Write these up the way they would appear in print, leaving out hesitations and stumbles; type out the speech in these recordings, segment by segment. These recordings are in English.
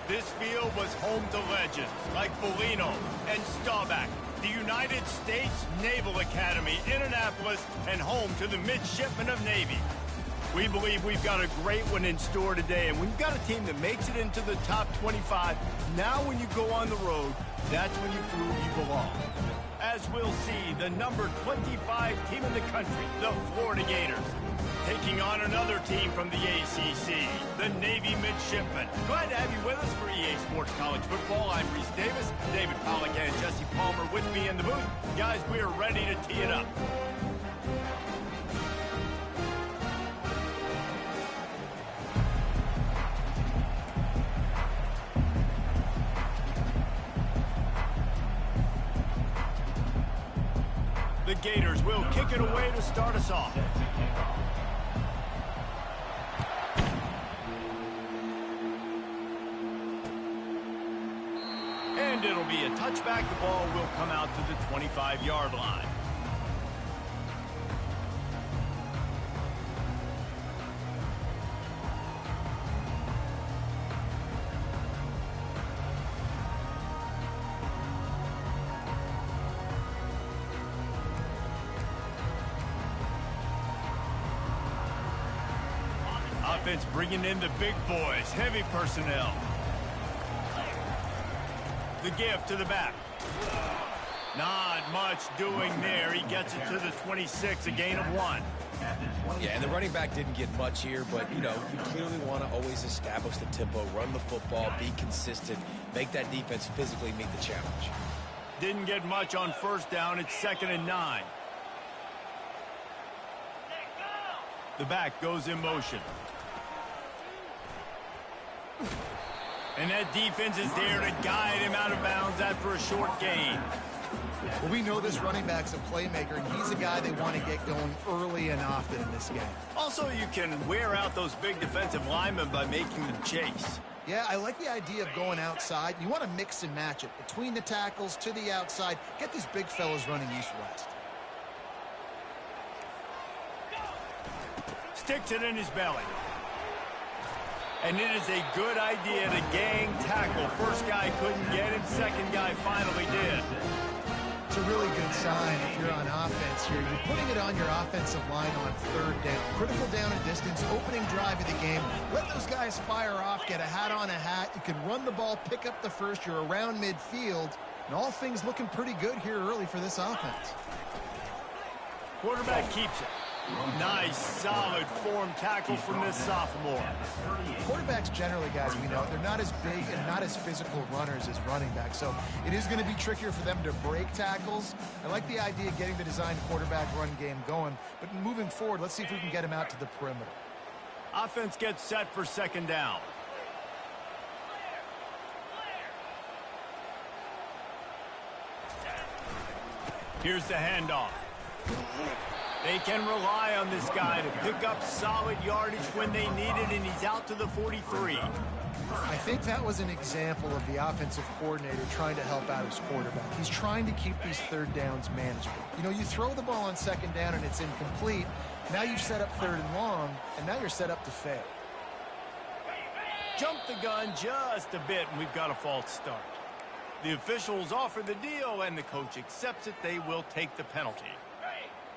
This field was home to legends like Foligno and Staubach, the United States Naval Academy in Annapolis, and home to the Midshipmen of Navy. We believe we've got a great one in store today, and we've got a team that makes it into the top 25. Now when you go on the road, that's when you prove you belong. As we'll see, the number 25 team in the country, the Florida Gators, taking on another team from the ACC, the Navy Midshipmen. Glad to have you with us for EA Sports College Football. I'm Reese Davis, David Pollack and Jesse Palmer with me in the booth. Guys, we are ready to tee it up. The Gators will kick it away to start us off. And it'll be a touchback. The ball will come out to the 25-yard line. Offense bringing in the big boys, heavy personnel. The give to the back. Not much doing there. He gets it to the 26, a gain of 1. Yeah, and the running back didn't get much here, but, you clearly want to always establish the tempo, run the football, be consistent, make that defense physically meet the challenge. Didn't get much on first down. It's 2nd and 9. The back goes in motion. And that defense is there to guide him out of bounds after a short gain. Well, we know this running back's a playmaker, and he's a guy they want to get going early and often in this game. Also, you can wear out those big defensive linemen by making them chase. Yeah, I like the idea of going outside. You want to mix and match it. Between the tackles, to the outside, get these big fellas running east-west. Sticks it in his belly. And it is a good idea to gang tackle. First guy couldn't get him. Second guy finally did. It's a really good sign if you're on offense here. You're putting it on your offensive line on 3rd down. Critical down and distance, opening drive of the game. Let those guys fire off, get a hat on a hat. You can run the ball, pick up the first. You're around midfield. And all things looking pretty good here early for this offense. Quarterback keeps it. Nice, solid form tackle from this sophomore. Quarterbacks generally, guys, we know, they're not as big and not as physical runners as running backs, so it is going to be trickier for them to break tackles. I like the idea of getting the designed quarterback run game going, but moving forward, let's see if we can get him out to the perimeter. Offense gets set for 2nd down. Here's the handoff. They can rely on this guy to pick up solid yardage when they need it, and he's out to the 43. I think that was an example of the offensive coordinator trying to help out his quarterback. He's trying to keep these 3rd downs manageable. You throw the ball on 2nd down and it's incomplete. Now you've set up 3rd and long, and now you're set up to fail. Jump the gun just a bit, and we've got a false start. The officials offer the deal, and the coach accepts it. They will take the penalty.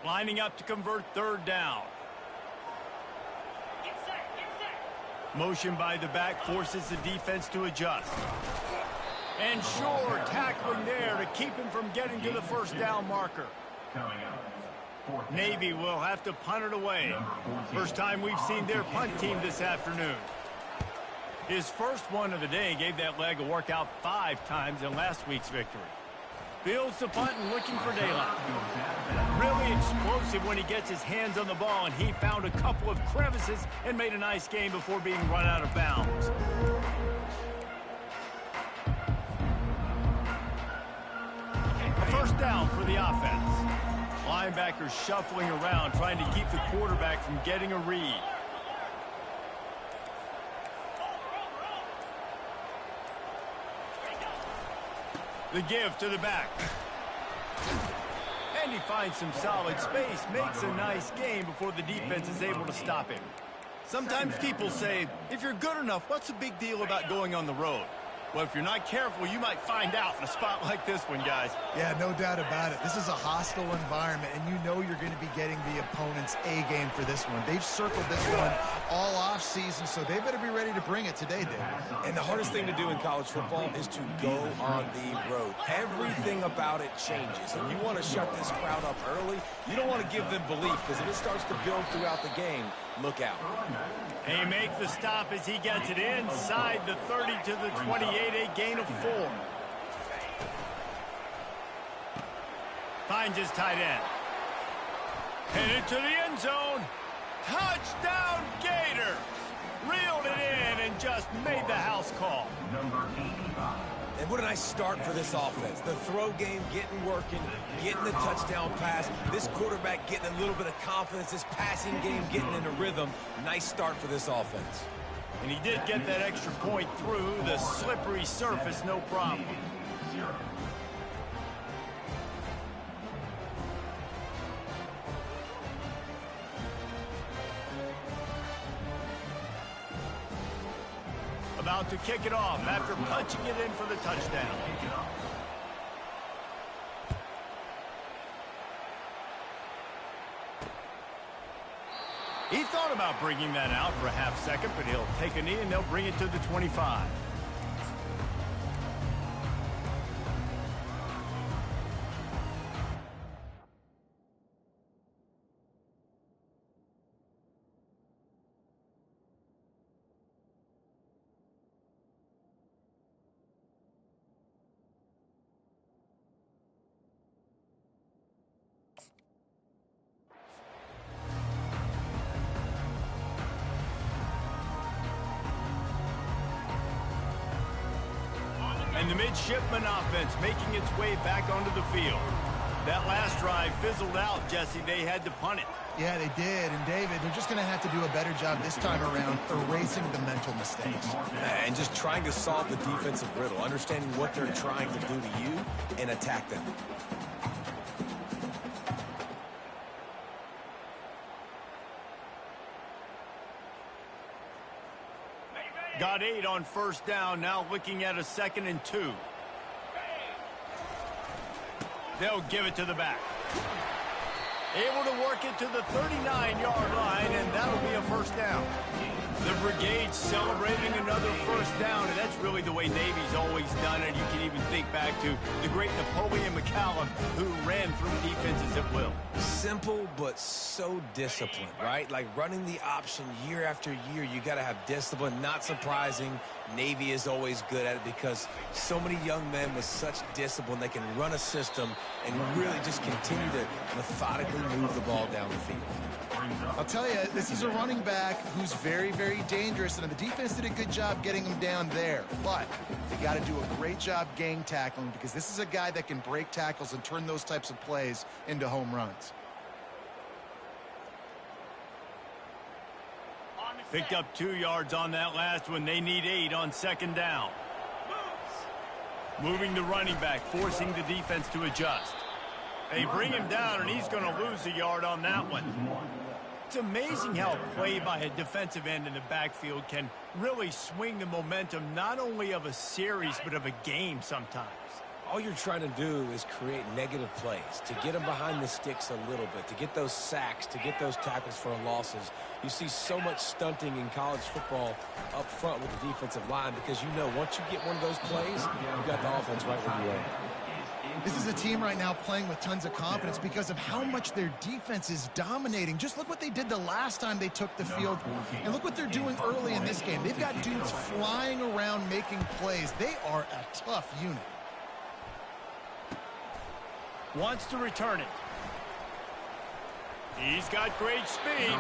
Lining up to convert 3rd down. Motion by the back forces the defense to adjust. And sure, tackling there to keep him from getting to the 1st down marker. Navy will have to punt it away. First time we've seen their punt team this afternoon. His first one of the day gave that leg a workout 5 times in last week's victory. Fields the punt and looking for daylight. Really explosive when he gets his hands on the ball, and he found a couple of crevices and made a nice gain before being run out of bounds. A 1st down for the offense. Linebackers shuffling around, trying to keep the quarterback from getting a read. The give to the back. And he finds some solid space, makes a nice gain before the defense is able to stop him. Sometimes people say, if you're good enough, what's the big deal about going on the road? Well, if you're not careful, you might find out in a spot like this one, guys. Yeah, no doubt about it. This is a hostile environment, and you know you're going to be getting the opponent's A game for this one. They've circled this one all off season, so they better be ready to bring it today, Dave. And the hardest thing to do in college football is to go on the road. Everything about it changes, and you want to shut this crowd up early. You don't want to give them belief, because if it starts to build throughout the game, look out. He makes the stop as he gets it inside the 30 to the 28, a gain of 4. Finds his tight end. Headed to the end zone. Touchdown, Gator! Reeled it in and just made the house call. And what a nice start for this offense. The throw game getting working, getting the touchdown pass. This quarterback getting a little bit of confidence. This passing game getting in a rhythm. Nice start for this offense. And he did get that extra point through the slippery surface, no problem. About to kick it off after punching it in for the touchdown. He thought about bringing that out for a half second, but he'll take a knee and they'll bring it to the 25. And the midshipman offense making its way back onto the field. That last drive fizzled out, Jesse. They had to punt it. Yeah, they did. And, David, they're just going to have to do a better job this time around erasing the mental mistakes. And just trying to solve the defensive riddle, understanding what they're trying to do to you and attack them. Got 8 on first down, now looking at a 2nd and 2. They'll give it to the back. Able to work it to the 39-yard line, and that'll be a first down. The brigade celebrating another first down, and that's really the way Navy's always done it. You can even think back to the great Napoleon McCallum, who ran through defenses at will. Simple, but so disciplined, right? Like running the option year after year, you got to have discipline. Not surprising, Navy is always good at it because so many young men with such discipline, they can run a system and really just continue to methodically move the ball down the field. I'll tell you, this is a running back who's very, very dangerous, and the defense did a good job getting him down there. But they got to do a great job gang tackling because this is a guy that can break tackles and turn those types of plays into home runs. Picked up 2 yards on that last one. They need 8 on 2nd down. Moving the running back, forcing the defense to adjust. They bring him down, and he's going to lose a yard on that one. It's amazing how a play by a defensive end in the backfield can really swing the momentum not only of a series but of a game sometimes. All you're trying to do is create negative plays, to get them behind the sticks a little bit, to get those sacks, to get those tackles for losses. You see so much stunting in college football up front with the defensive line because you know once you get one of those plays, you got the offense right where you are. This is a team right now playing with tons of confidence because of how much their defense is dominating. Just look what they did the last time they took the field, and look what they're doing early in this game. They've got dudes flying around making plays. They are a tough unit. Wants to return it. He's got great speed.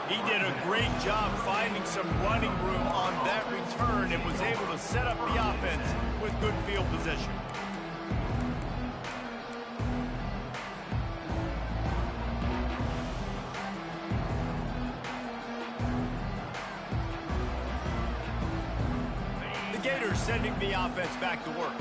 He did a great job finding some running room on that return and was able to set up the offense with good field position. The Gators sending the offense back to work.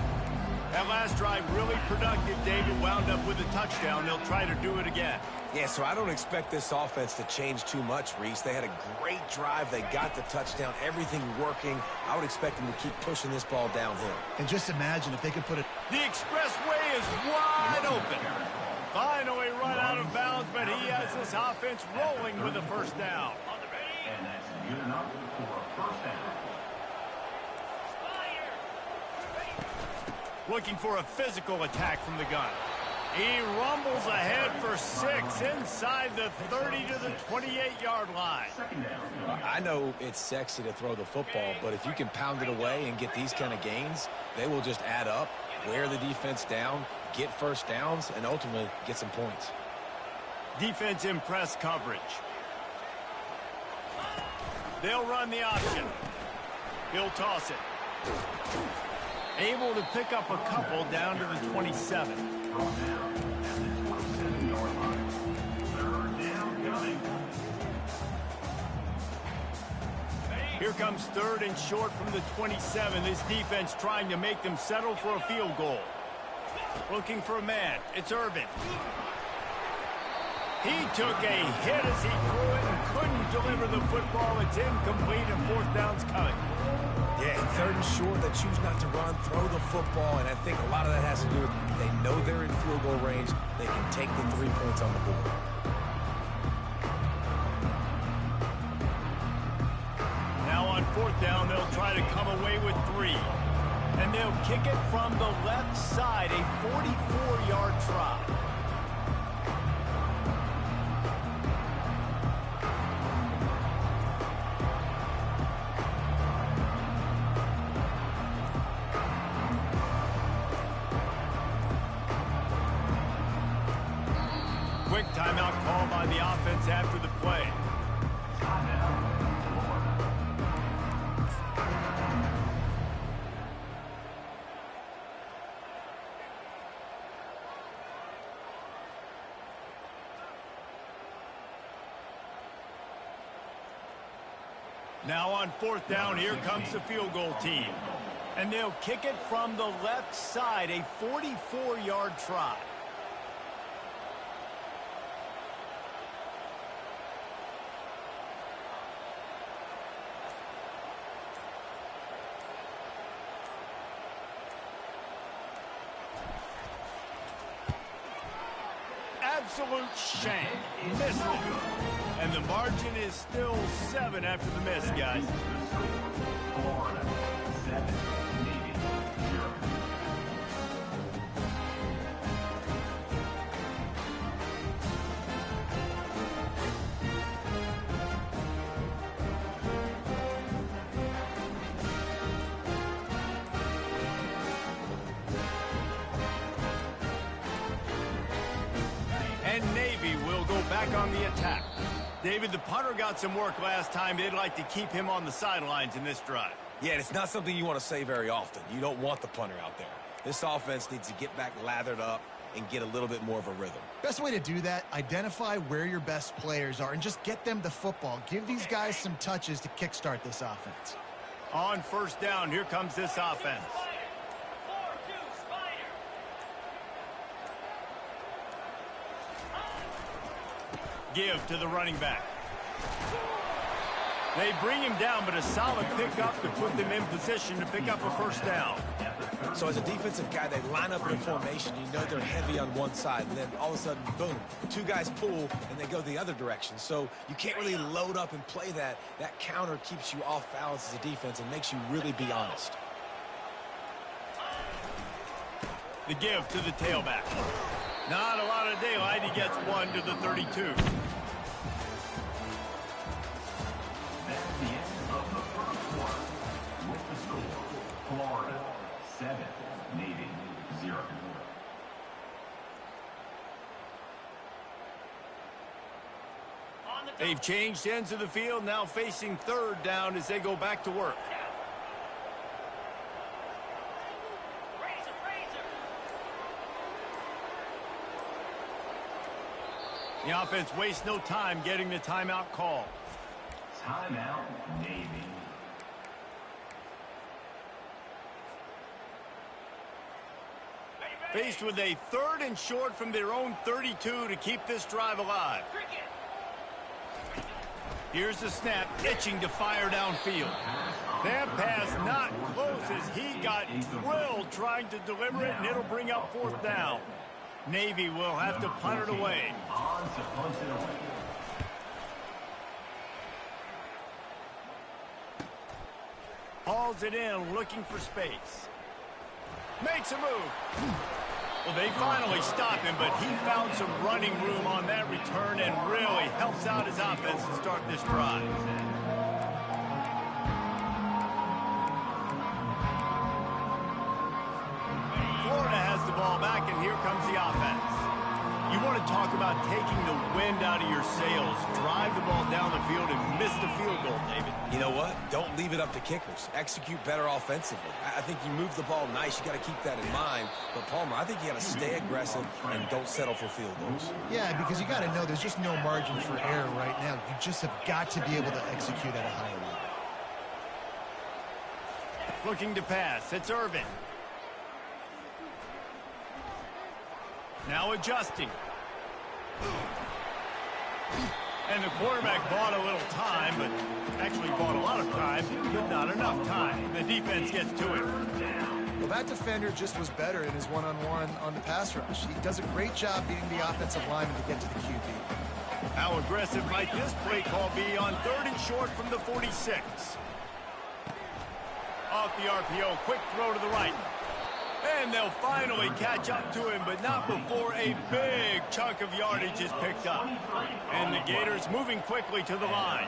That last drive really productive. David wound up with a touchdown. They'll try to do it again. Yeah, so I don't expect this offense to change too much, Reese. They had a great drive. They got the touchdown. Everything working. I would expect them to keep pushing this ball downhill. And just imagine if they could put it... The expressway is wide open. Finally run out of bounds, but he has this offense rolling with a first down. And that's good enough for a first down. Looking for a physical attack from the gun. He rumbles ahead for 6 inside the 30 to the 28-yard line. I know it's sexy to throw the football, but if you can pound it away and get these kind of gains, they will just add up, wear the defense down, get first downs, and ultimately get some points. Defense in press coverage. They'll run the option. He'll toss it. Able to pick up a couple down to the 27. Here comes 3rd and short from the 27. This defense trying to make them settle for a field goal. Looking for a man. It's Irvin. He took a hit as he threw it and couldn't deliver the football. It's incomplete and 4th down's coming. Yeah, and 3rd and short, they choose not to run, throw the football, and I think a lot of that has to do with they know they're in field goal range. They can take the 3 points on the board. Now on 4th down, they'll try to come away with 3. And they'll kick it from the left side, a 44-yard try. Quick timeout call by the offense after the play. Now on 4th down, here comes the field goal team. And they'll kick it from the left side, a 44-yard try. Absolute shame. Missed it. And the margin is still 7 after the miss, guys. Florida, 7, Navy, 0. And Navy will go back on the attack. David, the punter got some work last time. They'd like to keep him on the sidelines in this drive. Yeah, it's not something you want to say very often. You don't want the punter out there. This offense needs to get back lathered up and get a little bit more of a rhythm. Best way to do that, identify where your best players are and just get them the football. Give these guys some touches to kickstart this offense. On 1st down, here comes this offense. Give to the running back. They bring him down, but a solid pickup to put them in position to pick up a first down. So as a defensive guy, they line up in formation. You know they're heavy on one side, and then all of a sudden, boom, 2 guys pull, and they go the other direction. So you can't really load up and play that. That counter keeps you off balance as a defense and makes you really be honest. The give to the tailback. Not a lot of daylight. He gets 1 to the 32. That's the end of the first quarter. With the score, Florida 7, Navy 0. They've changed ends of the field, now facing 3rd down as they go back to work. The offense wastes no time getting the timeout call. Timeout, Navy. – Faced with a 3rd and short from their own 32 to keep this drive alive. Here's the snap, itching to fire downfield. That pass not close as he got drilled trying to deliver it, and it'll bring up 4th down. Navy will have to punt it away. Hauls it in, looking for space. Makes a move. Well, they finally stop him, but he found some running room on that return and really helps out his offense to start this drive. Florida has the ball back, and here comes the offense. You want to talk about taking the wind out of your sails. Drive the ball down the field and miss the field goal, David. You know what? Don't leave it up to kickers. Execute better offensively. I think you move the ball nice. You got to keep that in mind. But, Palmer, I think you got to stay aggressive and don't settle for field goals. Yeah, because you got to know there's just no margin for error right now. You just have got to be able to execute at a higher level. Looking to pass. It's Irvin. Now adjusting. And the quarterback bought a little time, but actually bought a lot of time, but not enough time. The defense gets to it. Well, that defender just was better in his one-on-one on the pass rush. He does a great job beating the offensive lineman to get to the QB. How aggressive might this play call be on 3rd and short from the 46? Off the RPO, quick throw to the right. And they'll finally catch up to him, but not before a big chunk of yardage is picked up. And the Gators moving quickly to the line.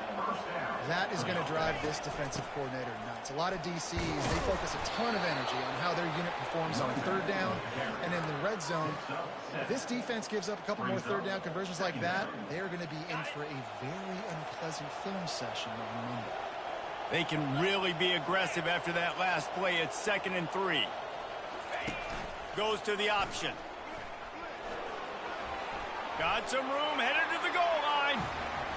That is going to drive this defensive coordinator nuts. A lot of DCs, they focus a ton of energy on how their unit performs on 3rd down and in the red zone. If this defense gives up a couple more 3rd down conversions like that, they are going to be in for a very unpleasant film session on Monday. They can really be aggressive after that last play. It's 2nd and 3. Goes to the option. Got some room, headed to the goal line.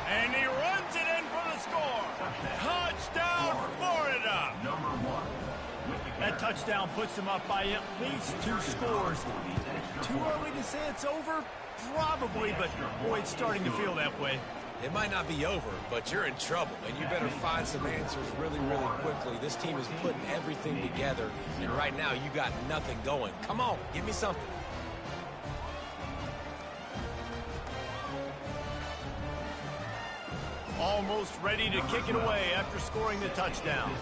And he runs it in for the score. Touchdown, Florida. That touchdown puts them up by at least 2 scores. Too early to say it's over? Probably, but boy, it's starting to feel that way. It might not be over, but you're in trouble, and you better find some answers really, really quickly. This team is putting everything together, and right now you got nothing going. Come on, give me something. Almost ready to kick it away after scoring the touchdown.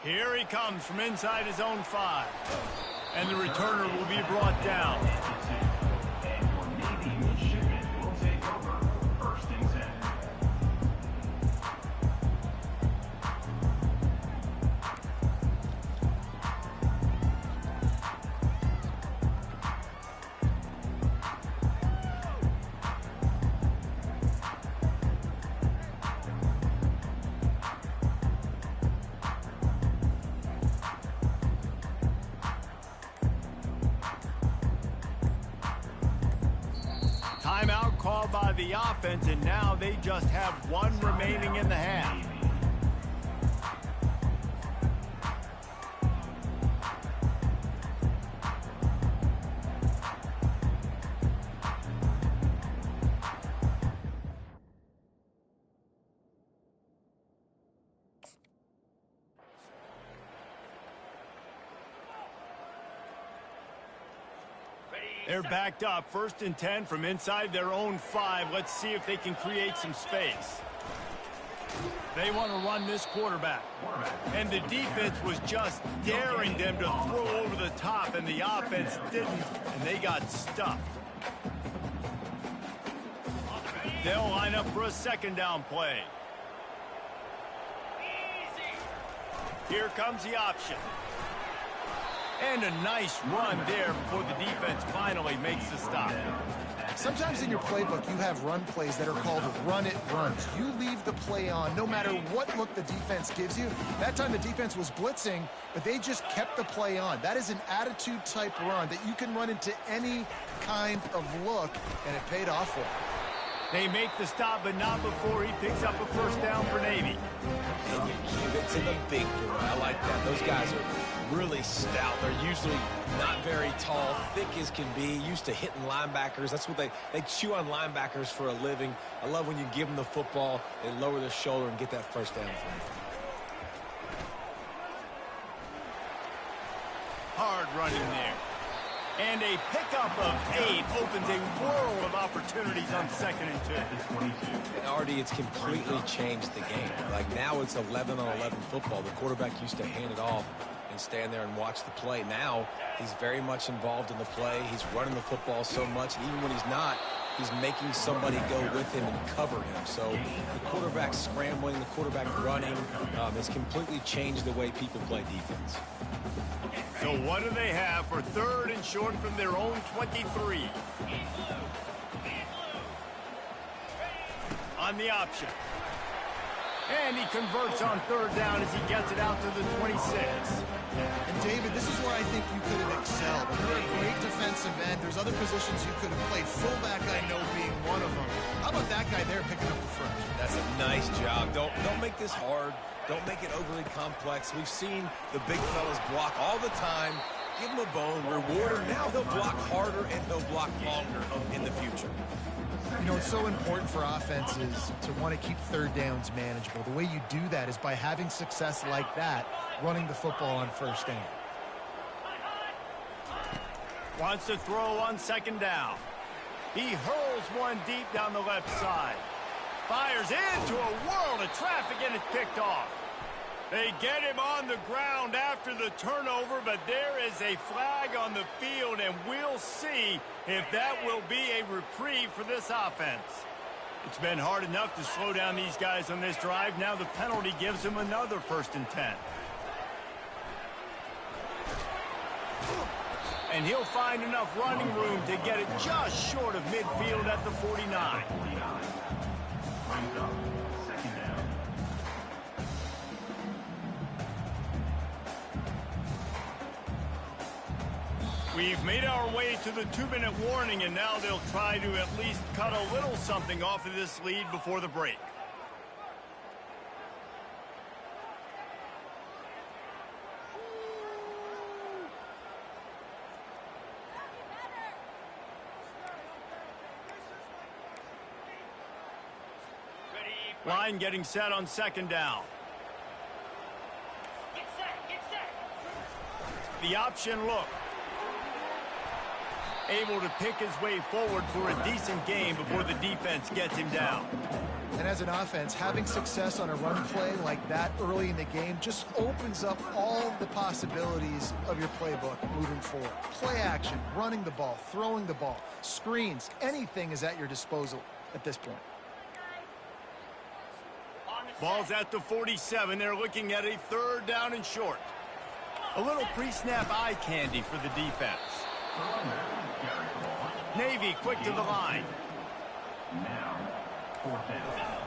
Here he comes from inside his own 5. And the returner will be brought down. Timeout called by the offense, and now they just have 1 remaining in the half. They're backed up, 1st and 10 from inside their own 5. Let's see if they can create some space. They want to run this quarterback. And the defense was just daring them to throw over the top, and the offense didn't, and they got stuffed. They'll line up for a 2nd down play. Here comes the option. And a nice run there before the defense finally makes the stop. Sometimes in your playbook, you have run plays that are called run-it runs. You leave the play on no matter what look the defense gives you. That time the defense was blitzing, but they just kept the play on. That is an attitude-type run that you can run into any kind of look, and it paid off for them. They make the stop, but not before he picks up a first down for Navy. And you give it to the big boy. I like that. Those guys are really stout. They're usually not very tall, thick as can be, used to hitting linebackers. That's what they chew on linebackers for a living. I love when you give them the football, they lower their shoulder and get that first down for you. Hard running there. And a pickup of 8 opens a world of opportunities on 2nd and 2. And Artie, it's completely changed the game. Like now it's 11-on-11 football. The quarterback used to hand it off and stand there and watch the play. Now he's very much involved in the play. He's running the football so much. And even when he's not, he's making somebody go with him and cover him. So the quarterback scrambling, the quarterback running has completely changed the way people play defense. So what do they have for 3rd and short from their own 23? On the option. And he converts on 3rd down as he gets it out to the 26. And David, this is where I think you could have excelled. You're a great defensive end. There's other positions you could have played. Fullback, I know, being one of them. How about that guy there picking up the front? That's a nice job. Don't make this hard. Don't make it overly complex. We've seen the big fellas block all the time. Give them a bone, reward them. Now they'll block harder and they'll block longer in the future. You know, it's so important for offenses to want to keep 3rd downs manageable. The way you do that is by having success like that, running the football on 1st down. Wants to throw on 2nd down. He hurls one deep down the left side. Fires into a world of traffic and it's picked off. They get him on the ground after the turnover, but there is a flag on the field, and we'll see if that will be a reprieve for this offense. It's been hard enough to slow down these guys on this drive. Now the penalty gives them another 1st and 10. And he'll find enough running room to get it just short of midfield at the 49. We've made our way to the 2-minute warning, and now they'll try to at least cut a little something off of this lead before the break. Line getting set on 2nd down. Get set. The option look. Able to pick his way forward for a decent game before the defense gets him down. And as an offense, having success on a run play like that early in the game just opens up all the possibilities of your playbook moving forward. Play action, running the ball, throwing the ball, screens, anything is at your disposal at this point. Ball's at the 47. They're looking at a 3rd down and short. A little pre-snap eye candy for the defense. Navy quick to the line. Now, 4th down.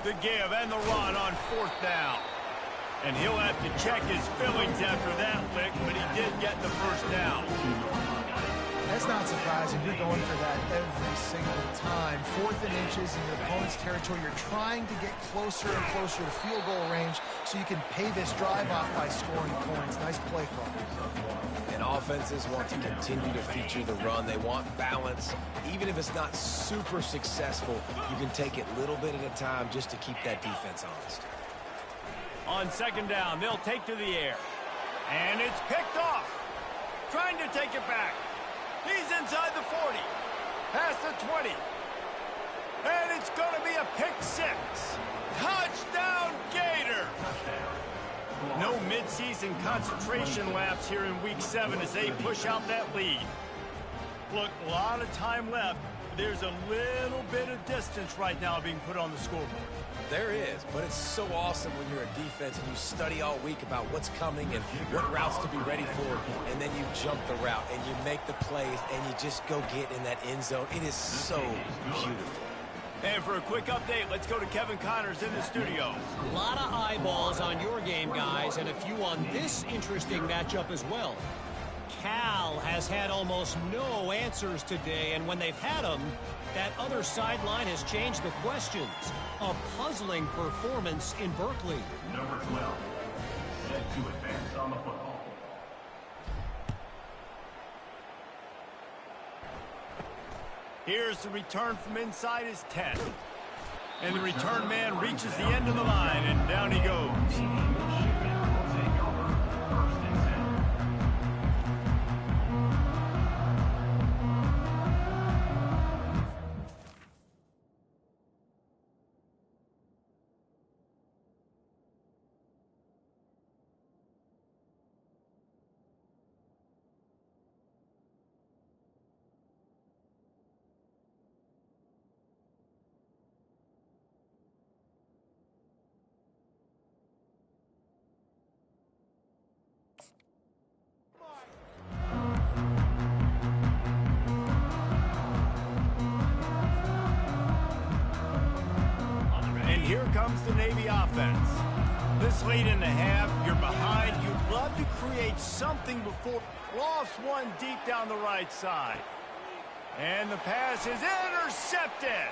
The give and the run on 4th down. And he'll have to check his fillings after that lick, but he did get the 1st down. That's not surprising. You're going for that every single time. 4th and inches in your opponent's territory. You're trying to get closer and closer to field goal range so you can pay this drive off by scoring points. Nice play call. And offenses want to continue to feature the run. They want balance. Even if it's not super successful, you can take it little bit at a time just to keep that defense honest. On 2nd down, they'll take to the air. And it's picked off. Trying to take it back. He's inside the 40. Past the 20. And it's going to be a pick 6. Touchdown, Gator! No midseason concentration laps here in Week 7 as they push out that lead. Look, a lot of time left. There's a little bit of distance right now being put on the scoreboard. There is, but it's so awesome when you're a defense and you study all week about what's coming and what routes to be ready for, and then you jump the route and you make the plays and you just go get in that end zone. It is so beautiful. And for a quick update, let's go to Kevin Connors in the studio. A lot of eyeballs on your game, guys, and a few on this interesting matchup as well. Cal has had almost no answers today, and when they've had them, that other sideline has changed the questions. A puzzling performance in Berkeley. Number 12, set to advance on the football. Here's the return from inside his 10. And the return man reaches the end of the line, and down he goes. Here comes the Navy offense. This late in the half, you're behind. You'd love to create something before. Lost one deep down the right side. And the pass is intercepted.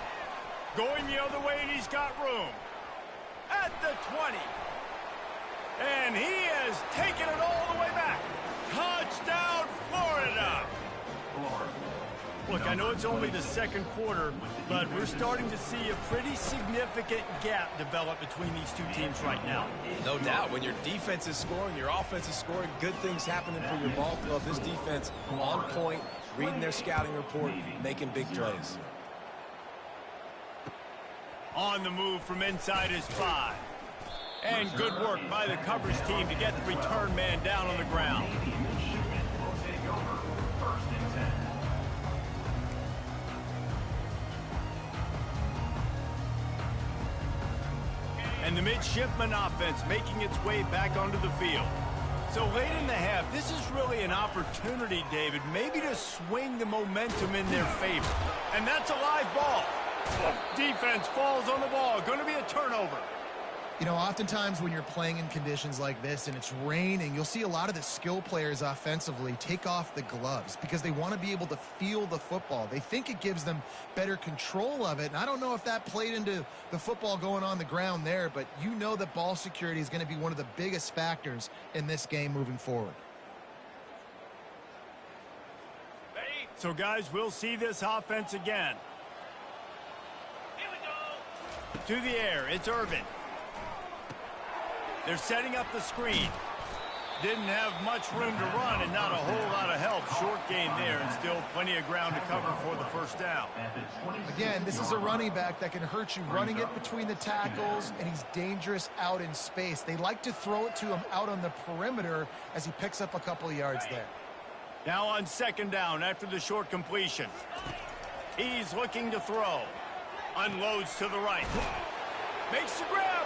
Going the other way, and he's got room. At the 20. And he has taken it all the way back. Touchdown, Florida. Look, I know it's only the second quarter, but we're starting to see a pretty significant gap develop between these two teams right now. No doubt. When your defense is scoring, your offense is scoring, good things happening for your ball club. This defense on point, reading their scouting report, making big plays. On the move from inside his 5. And good work by the coverage team to get the return man down on the ground. And the midshipman offense making its way back onto the field. So late in the half, this is really an opportunity, David, maybe to swing the momentum in their favor. And that's a live ball. Defense falls on the ball. Going to be a turnover. You know, oftentimes when you're playing in conditions like this and it's raining, you'll see a lot of the skill players offensively take off the gloves because they want to be able to feel the football. They think it gives them better control of it. And I don't know if that played into the football going on the ground there, but you know that ball security is going to be one of the biggest factors in this game moving forward. So, guys, we'll see this offense again. Here we go. To the air, it's Irvin. They're setting up the screen. Didn't have much room to run and not a whole lot of help. Short game there and still plenty of ground to cover for the first down. Again, this is a running back that can hurt you running it between the tackles, and he's dangerous out in space. They like to throw it to him out on the perimeter as he picks up a couple of yards there. Now on second down after the short completion. He's looking to throw. Unloads to the right. Makes the grab.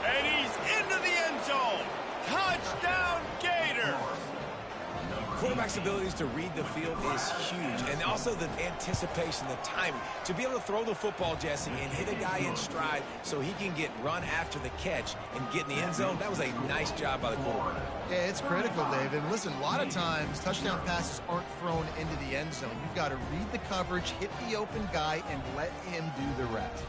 And he's into the end zone. Touchdown, Gator. Quarterback's abilities to read the field is huge. And also the anticipation, the timing. To be able to throw the football, Jesse, and hit a guy in stride so he can get run after the catch and get in the end zone, that was a nice job by the quarterback. Yeah, it's critical, David. Listen, a lot of times touchdown passes aren't thrown into the end zone. You've got to read the coverage, hit the open guy, and let him do the rest.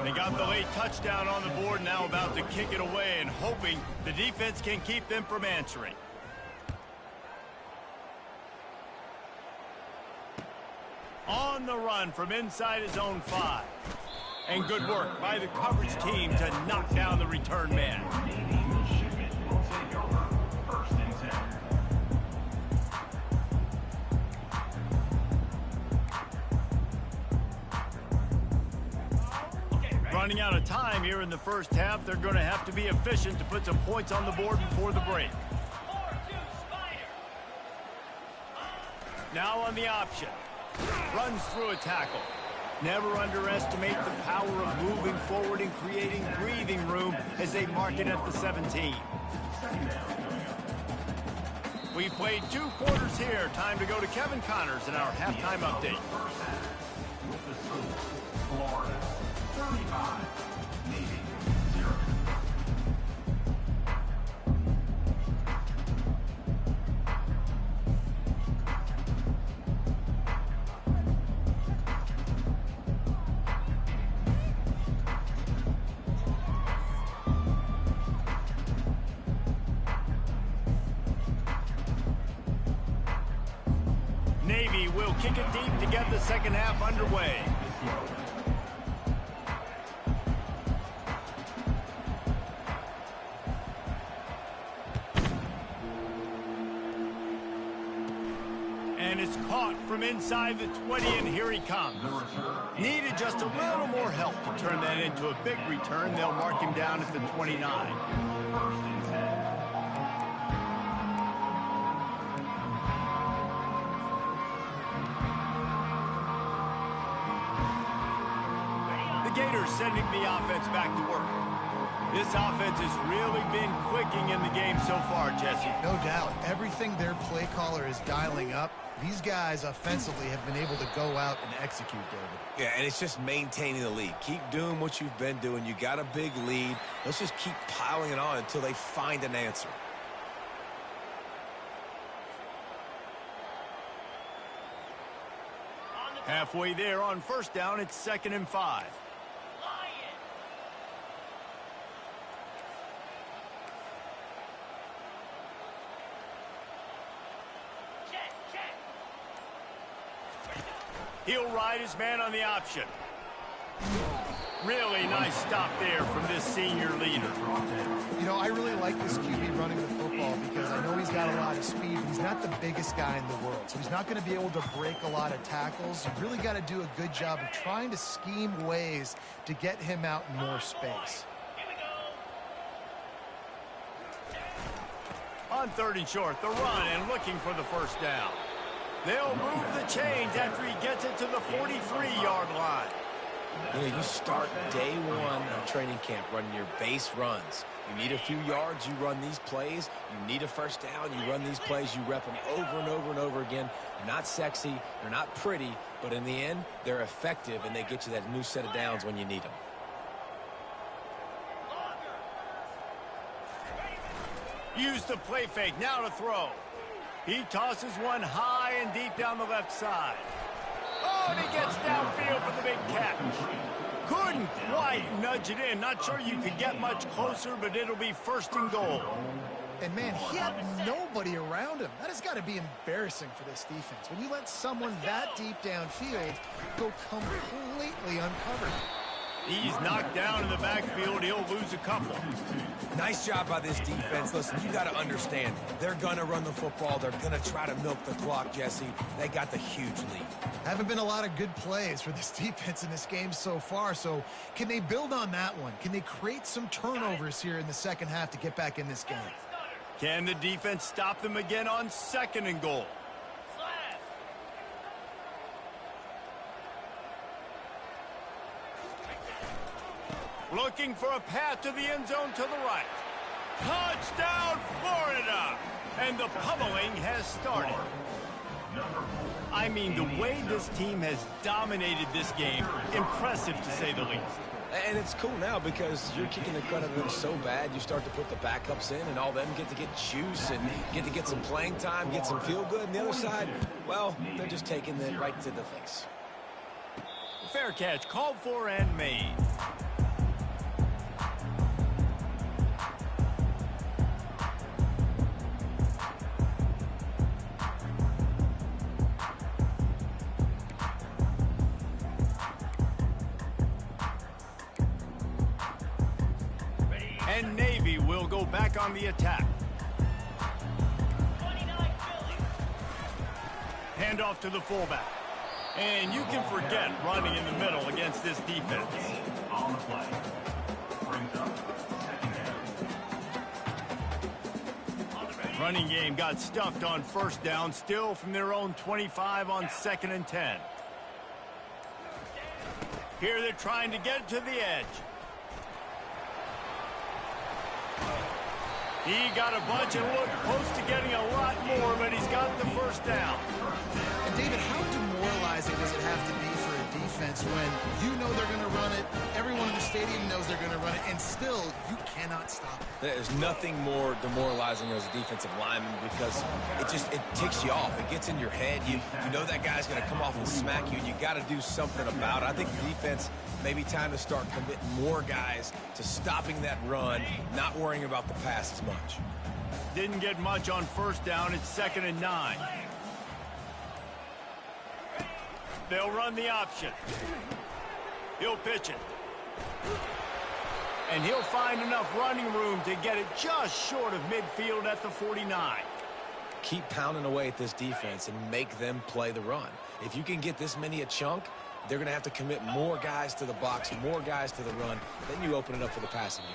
They got the late touchdown on the board, now about to kick it away and hoping the defense can keep them from answering. On the run from inside his own 5. And good work by the coverage team to knock down the return man. Running out of time here in the first half, they're going to have to be efficient to put some points on the board before the break. Now on the option. Runs through a tackle. Never underestimate the power of moving forward and creating breathing room as they mark it at the 17. We played 2 quarters here. Time to go to Kevin Connors in our halftime update. With the score, Florida 35, Navy 0. Navy will kick it deep to get the second half underway. And it's caught from inside the 20, and here he comes. Needed just a little more help to turn that into a big return. They'll mark him down at the 29. Gators sending the offense back to work. This offense has really been clicking in the game so far, Jesse. No doubt. Everything their play caller is dialing up, these guys offensively have been able to go out and execute, David. Yeah, and it's just maintaining the lead. Keep doing what you've been doing. You got a big lead. Let's just keep piling it on until they find an answer. Halfway there on first down, it's 2nd and 5. He'll ride his man on the option. Really nice stop there from this senior leader. You know, I really like this QB running the football because I know he's got a lot of speed, but he's not the biggest guy in the world. So he's not going to be able to break a lot of tackles. You really got to do a good job of trying to scheme ways to get him out in more space. On 3rd and short, the run and looking for the first down. They'll move the chains after he gets it to the 43-yard line. You know, you start day one of training camp running your base runs. You need a few yards, you run these plays. You need a first down, you run these plays. You rep them over and over and over again. They're not sexy, they're not pretty, but in the end, they're effective, and they get you that new set of downs when you need them. Use the play fake, now to throw. He tosses one high and deep down the left side. Oh, and he gets downfield for the big catch. Couldn't quite nudge it in. Not sure you could get much closer, but it'll be 1st and goal. And, man, he had nobody around him. That has got to be embarrassing for this defense. When you let someone that deep downfield go completely uncovered. He's knocked down in the backfield. He'll lose a couple. Nice job by this defense. Listen, you got to understand, they're going to run the football. They're going to try to milk the clock, Jesse. They got the huge lead. Haven't been a lot of good plays for this defense in this game so far, so can they build on that one? Can they create some turnovers here in the second half to get back in this game? Can the defense stop them again on 2nd and goal? Looking for a path to the end zone to the right. Touchdown, Florida! And the pummeling has started. I mean, the way this team has dominated this game, impressive to say the least. And it's cool now because you're kicking the crud out of them so bad, you start to put the backups in, and all of them get to get juice and get some playing time, get some feel good. And the other side, well, they're just taking it right to the face. Fair catch, called for and made. And Navy will go back on the attack. Hand off to the fullback. And you can forget running in the middle against this defense. On the play. Brings up 2nd down. Running game got stuffed on 1st down, still from their own 25 on 2nd and 10. Here they're trying to get to the edge. He got a bunch and looked close to getting a lot more, but he's got the 1st down. And, David, how demoralizing does it have to be for a defense when you know they're going to run it, everyone in the stadium knows they're going to run it, and still you cannot stop it? There's nothing more demoralizing as a defensive lineman because it ticks you off. It gets in your head. You know that guy's going to come off and smack you, and you got to do something about it. I think the defense maybe time to start committing more guys to stopping that run, not worrying about the pass as much. Didn't get much on 1st down. It's 2nd and 9. They'll run the option. He'll pitch it. And he'll find enough running room to get it just short of midfield at the 49. Keep pounding away at this defense and make them play the run. If you can get this many a chunk, they're going to have to commit more guys to the box, more guys to the run. Then you open it up for the passing game.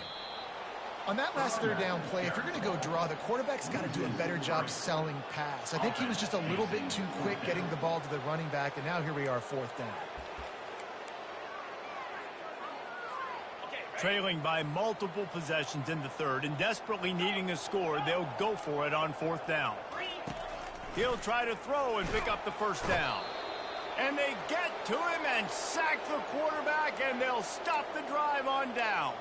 On that last third down play, if you're going to go draw, the quarterback's got to do a better job selling pass. I think he was just a little bit too quick getting the ball to the running back, and now here we are, fourth down. Trailing by multiple possessions in the third and desperately needing a score, they'll go for it on fourth down. He'll try to throw and pick up the first down. And they get to him and sack the quarterback, and they'll stop the drive on downs.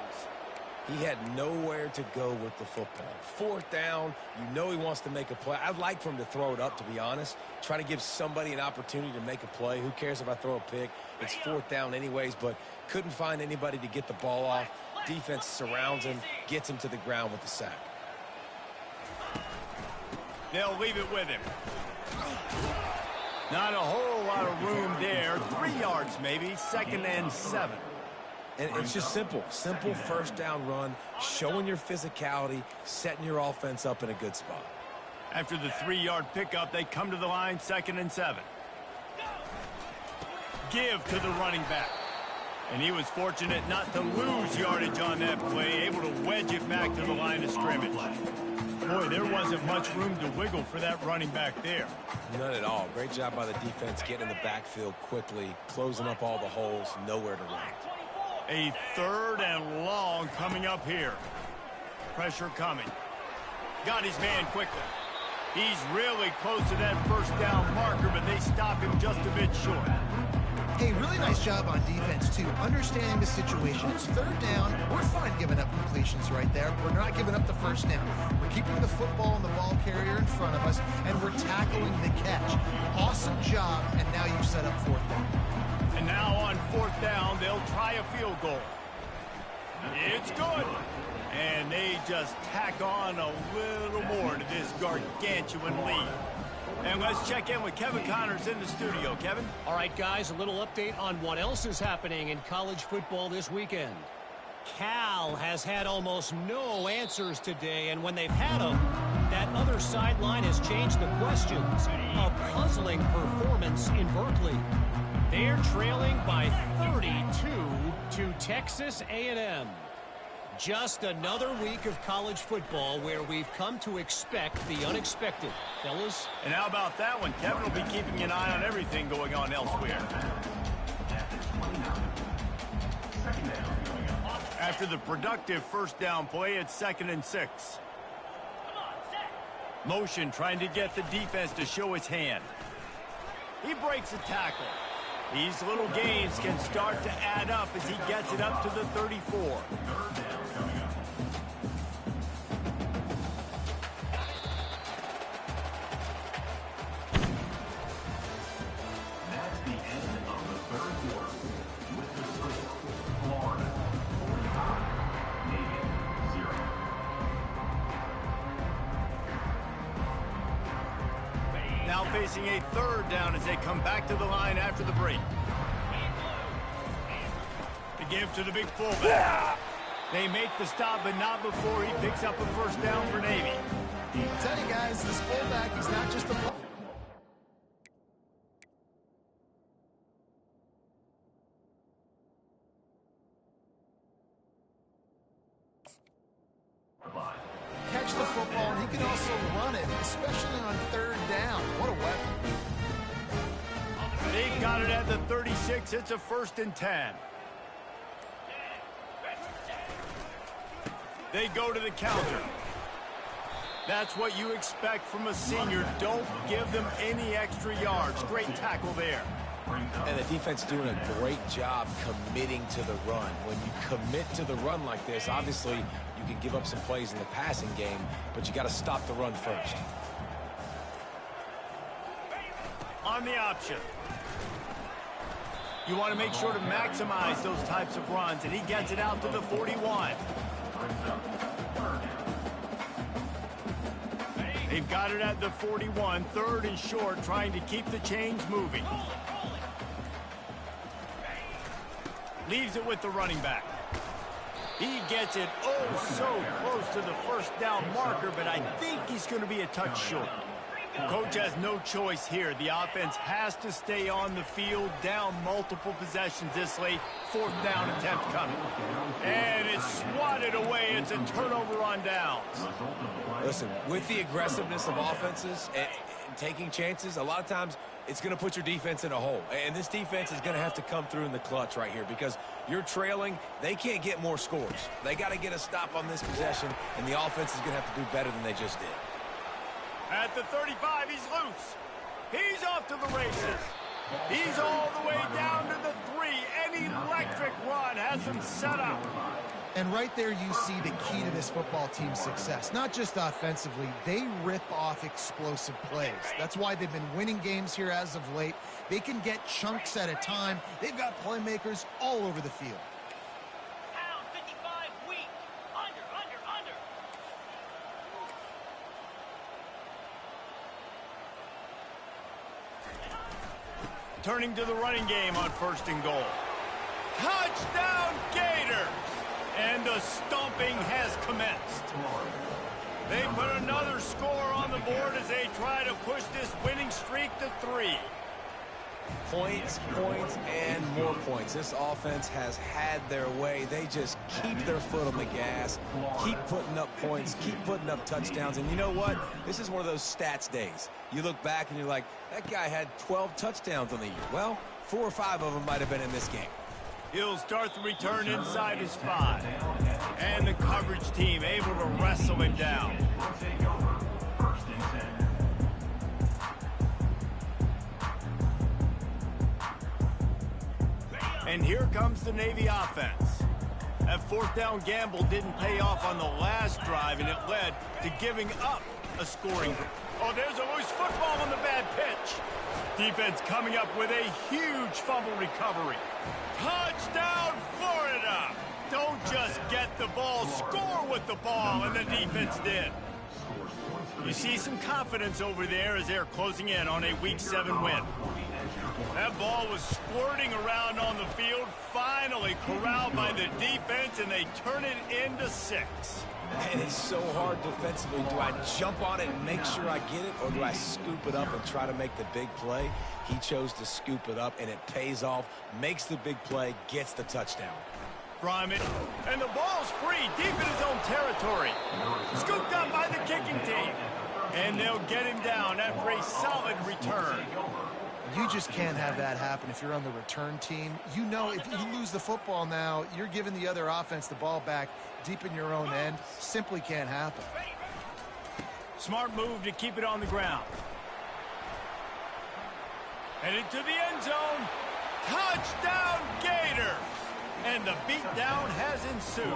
He had nowhere to go with the football. Fourth down, you know he wants to make a play. I'd like for him to throw it up, to be honest. Try to give somebody an opportunity to make a play. Who cares if I throw a pick? It's fourth down anyways, but couldn't find anybody to get the ball off. Defense surrounds him, gets him to the ground with the sack. They'll leave it with him. Not a whole lot of room there. 3 yards maybe, 2nd and 7. And it's just simple first down run, showing your physicality, setting your offense up in a good spot. After the 3-yard pickup, they come to the line, 2nd and 7. Give to the running back. And he was fortunate not to lose yardage on that play, able to wedge it back to the line of scrimmage. Boy, there wasn't much room to wiggle for that running back there. None at all. Great job by the defense getting in the backfield quickly, closing up all the holes, nowhere to run. A 3rd and long coming up here. Pressure coming. Got his man quickly. He's really close to that first down marker, but they stop him just a bit short. Hey, really nice job on defense, too, understanding the situation. It's 3rd down. We're fine giving up completions right there. We're not giving up the first down. We're keeping the football and the ball carrier in front of us, and we're tackling the catch. Awesome job, and now you've set up 4th down. And now on 4th down, they'll try a field goal. It's good. And they just tack on a little more to this gargantuan lead. And let's check in with Kevin Connors in the studio. Kevin? All right, guys, a little update on what else is happening in college football this weekend. Cal has had almost no answers today, and when they've had them, that other sideline has changed the questions. A puzzling performance in Berkeley. They're trailing by 32 to Texas A&M. Just another week of college football where we've come to expect the unexpected. Fellas? And how about that one? Kevin will be keeping an eye on everything going on elsewhere. After the productive first down play, it's 2nd and 6. Motion trying to get the defense to show his hand. He breaks a tackle. These little gains can start to add up as he gets it up to the 34. That's the end of the 3rd quarter. With the score, Florida 45, Navy 0. Now facing a 3rd down as they come back to the line after the break. The give to the big fullback. They make the stop, but not before he picks up a first down for Navy. I'll tell you guys, this fullback is not just a... catch the football, and he can also run it, especially on 3rd down. What a weapon. They've got it at the 36. It's a 1st and 10. They go to the counter. That's what you expect from a senior. Don't give them any extra yards. Great tackle there. And the defense doing a great job committing to the run. When you commit to the run like this, obviously you can give up some plays in the passing game, but you got to stop the run first. On the option. You want to make sure to maximize those types of runs, and he gets it out to the 41. They've got it at the 41, 3rd and short, trying to keep the chains moving. Leaves it with the running back. He gets it oh so close to the first down marker, but I think he's going to be a touch short. Coach has no choice here. The offense has to stay on the field, down multiple possessions this late. Fourth down attempt coming. And it's swatted away. It's a turnover on downs. Listen, with the aggressiveness of offenses and taking chances, a lot of times it's going to put your defense in a hole. And this defense is going to have to come through in the clutch right here because you're trailing. They can't get more scores. They got to get a stop on this possession, and the offense is going to have to do better than they just did. At the 35, he's loose. He's off to the races. He's all the way down to the 3. An electric run has him set up. And right there you see the key to this football team's success. Not just offensively, they rip off explosive plays. That's why they've been winning games here as of late. They can get chunks at a time. They've got playmakers all over the field. Turning to the running game on 1st and goal. Touchdown, Gator! And the stomping has commenced. They put another score on the board as they try to push this winning streak to 3. Points, points, and more points. This offense has had their way. They just keep their foot on the gas, keep putting up points, keep putting up touchdowns. And you know what? This is one of those stats days. You look back and you're like, that guy had 12 touchdowns on the year. Well, 4 or 5 of them might have been in this game. He'll start the return inside his 5. And the coverage team able to wrestle him down. And here comes the Navy offense. That 4th down gamble didn't pay off on the last drive, and it led to giving up a scoring. Oh, there's a loose football on the bad pitch. Defense coming up with a huge fumble recovery. Touchdown, Florida! Don't just get the ball, score with the ball, and the defense did. You see some confidence over there as they're closing in on a Week 7 win. That ball was squirting around on the field, finally corralled by the defense, and they turn it into 6. And it's so hard defensively. Do I jump on it and make sure I get it, or do I scoop it up and try to make the big play? He chose to scoop it up, and it pays off, makes the big play, gets the touchdown. From it, and the ball's free, deep in his own territory. Scooped up by the kicking team. And they'll get him down after a solid return. You just can't have that happen if you're on the return team. You know if you lose the football now, you're giving the other offense the ball back deep in your own end. Simply can't happen. Smart move to keep it on the ground. Headed to the end zone. Touchdown, Gator! And the beatdown has ensued.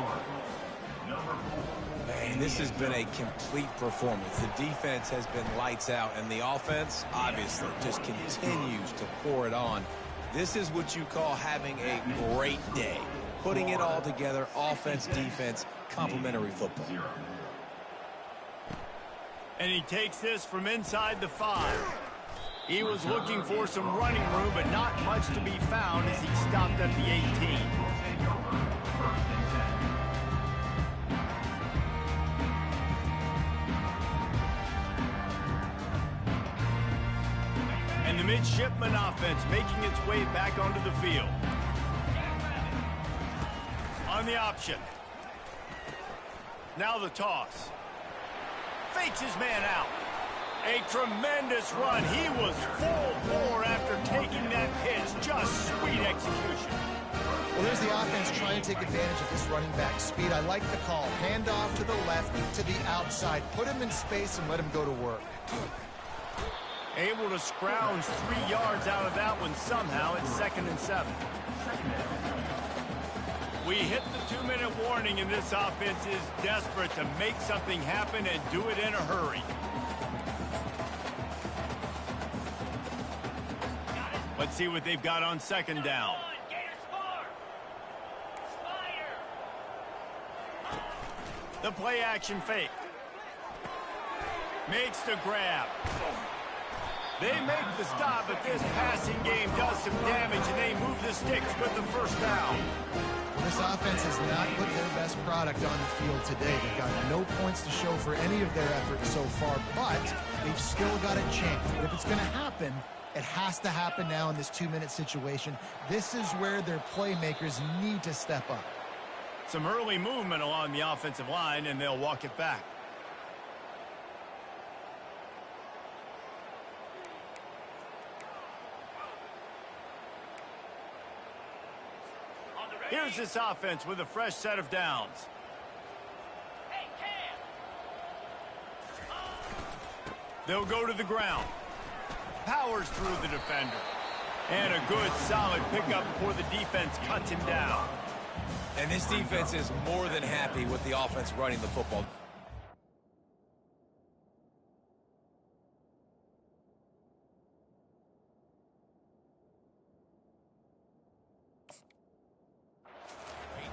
Man, this has been a complete performance. The defense has been lights out, and the offense, obviously, just continues to pour it on. This is what you call having a great day. Putting it all together, offense, defense, complementary football. And he takes this from inside the 5. He was looking for some running room, but not much to be found as he stopped at the 18. And the midshipman offense making its way back onto the field. On the option. Now the toss. Fakes his man out. A tremendous run. He was full bore after taking that pitch. Just sweet execution. Well, there's the offense trying to take advantage of this running back speed. I like the call. Hand off to the left, to the outside. Put him in space and let him go to work. Able to scrounge 3 yards out of that one somehow. It's 2nd and 7. We hit the 2-minute warning, and this offense is desperate to make something happen and do it in a hurry. Let's see what they've got on 2nd down. The play action fake. Makes the grab. They make the stop, but this passing game does some damage, and they move the sticks with the first down. Well, this offense has not put their best product on the field today. They've got no points to show for any of their efforts so far, but they've still got a chance. But if it's going to happen, it has to happen now in this 2-minute situation. This is where their playmakers need to step up. Some early movement along the offensive line, and they'll walk it back. Here's this offense with a fresh set of downs. They'll go to the ground. Powers through the defender. And a good, solid pickup before the defense cuts him down. And this defense is more than happy with the offense running the football.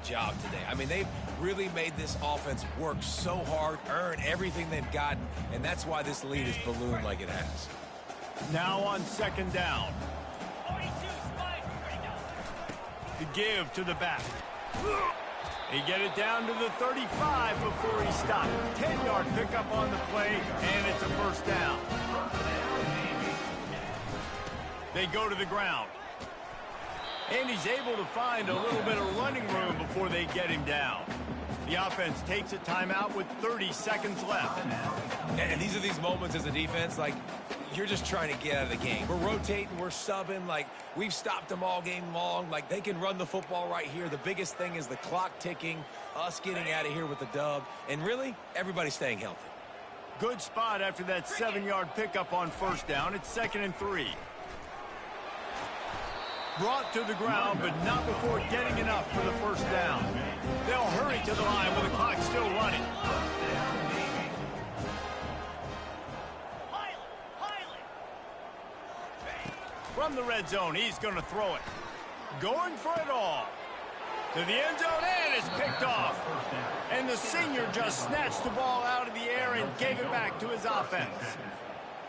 Job today. I mean, they've really made this offense work so hard, earn everything they've gotten, and that's why this lead has ballooned like it has. Now on second down. The give to the back. He get it down to the 35 before he stopped. 10-yard pickup on the play, and it's a first down. They go to the ground. And he's able to find a little bit of running room before they get him down. The offense takes a timeout with 30 seconds left. And these are these moments as a defense, like, you're just trying to get out of the game. We're rotating, we're subbing, like, we've stopped them all game long. Like, they can run the football right here. The biggest thing is the clock ticking, us getting out of here with the dub, and really, everybody staying healthy. Good spot after that 7-yard pickup on first down. It's 2nd and 3. Brought to the ground, but not before getting enough for the first down. They'll hurry to the line with the clock still running. From the red zone, he's going to throw it. Going for it all. To the end zone, and it's picked off. And the senior just snatched the ball out of the air and gave it back to his offense.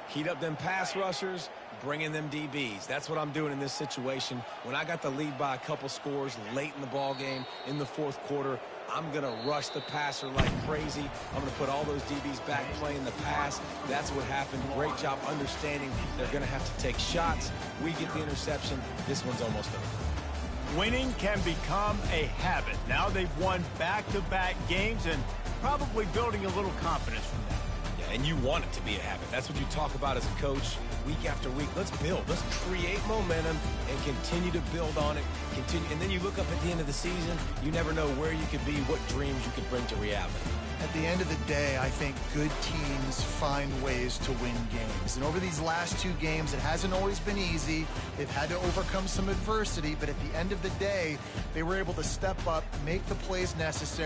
Heat up them pass rushers, bring in them DBs. That's what I'm doing in this situation. When I got the lead by a couple scores late in the ball game, in the fourth quarter, I'm going to rush the passer like crazy. I'm going to put all those DBs back playing the pass. That's what happened. Great job understanding they're going to have to take shots. We get the interception. This one's almost over. Winning can become a habit. Now they've won back-to-back games and probably building a little confidence from that. Yeah, and you want it to be a habit. That's what you talk about as a coach week after week. Let's build. Let's create momentum and continue to build on it. And then you look up at the end of the season, you never know where you could be, what dreams you could bring to reality. At the end of the day, I think good teams find ways to win games. And over these last 2 games, it hasn't always been easy. They've had to overcome some adversity, but at the end of the day, they were able to step up, make the plays necessary.